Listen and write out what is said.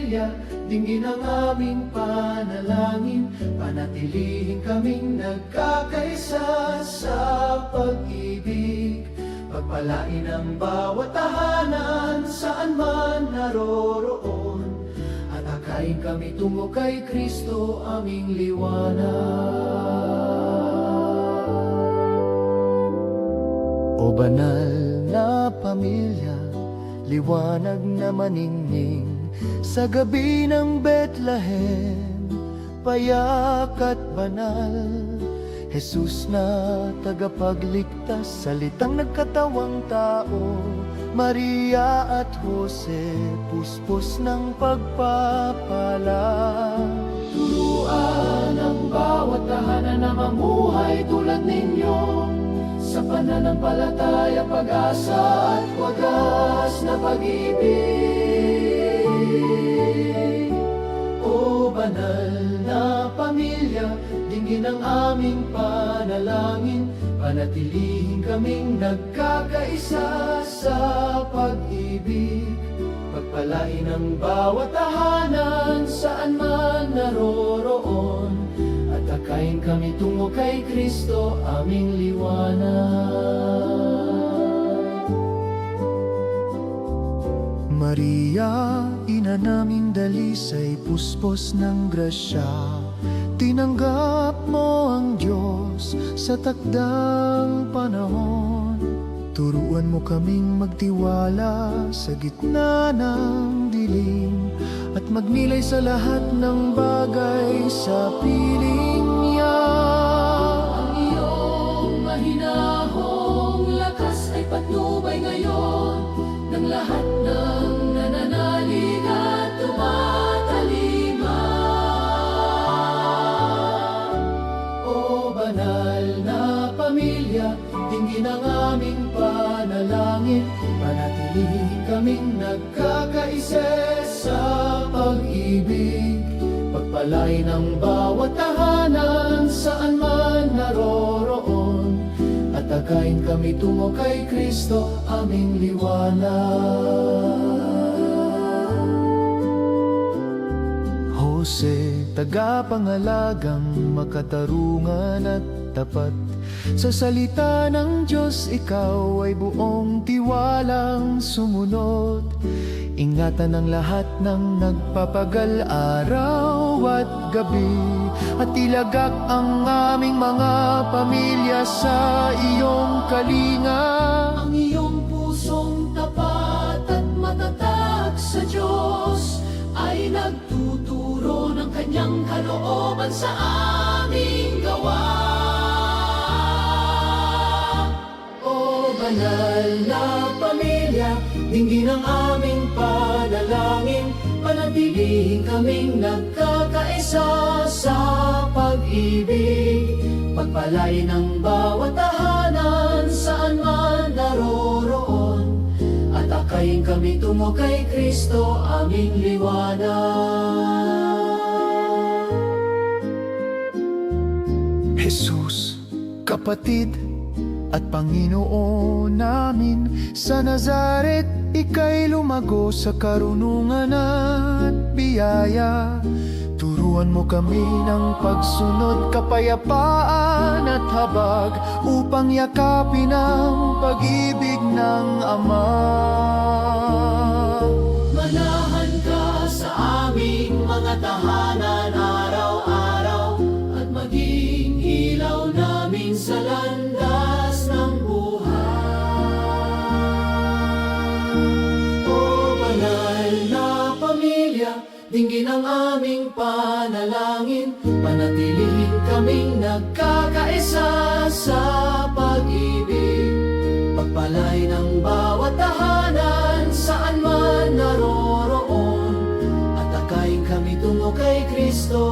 pamilya, dinggin ang aming panalangin, panatilihin kaming nagkakaisa sa pag-ibig. Pagpalain ang bawat tahanan, saan man naroroon, at akayin kami tungo kay Kristo, aming liwanag. O banal na pamilya, liwanag na maningning sa gabi ng Bethlehem, payak at banal. Jesus na tagapagligtas, salitang nagkatawang tao. Maria at Jose, puspos ng pagpapala. Turuan ang bawat tahanan na mamuhay tulad ninyo, sa pananampalataya, pag-asa at wagas na pag-ibig. O banal na pamilya, dinggin ang aming panalangin, panatilihin kaming nagkakaisa sa pag-ibig. Pagpalain ang bawat tahanan, saan man naroroon, at akayin kami tungo kay Kristo, aming liwanag. Maria, ina naming dalisay, puspos ng grasya, tinanggap mo ang Diyos sa takdang panahon. Turuan mo kaming magtiwala sa gitna ng dilim, at magnilay sa lahat ng bagay sa piling niya. Ang iyong mahinahong lakas ay patnubay ngayon ng lahat ng nananalig at tumatalima. O banal na pamilya, dinggin ang aming panalangin, panatilihin kaming nagkakaisa sa pag-ibig. Pagpalain ang bawat tahanan, saan man naroroon, at akayin kami tungo kay Kristo, aming liwanag. Jose, tagapangalagang makatarungan at tapat, sa salita ng Diyos ikaw ay buong tiwalang sumunod. Ingatan ang lahat ng nagpapagal araw at gabi, at ilagak ang aming mga pamilya sa iyong kalinga. Ang iyong pusong tapat at matatag sa Diyos ay nagtuturo ng kanyang kalooban sa aming gawa. O banal na pamilya, dinggin ang aming panalangin, panatilihin kaming nagkakaisa sa pag-ibig. Pagpalain ang bawat tahanan, saan man naroroon, at akayin kami tungo kay Kristo, aming liwanag. Jesus, kapatid at Panginoon namin, sa Nazaret ika'y lumago sa karunungan at biyaya. Turuan mo kami ng pagsunod, kapayapaan at habag, upang yakapin ang pag-ibig ng Ama. Manahan ka sa aming mga tahanan araw-araw, at maging ilaw namin sa landas ng buhay. O banal na pamilya, dinggin ang aming panalangin, panatilihin kaming nagkakaisa sa pag-ibig. Pagpalain ang bawat tahanan, saan man naroroon, at akayin kami tungo kay Kristo.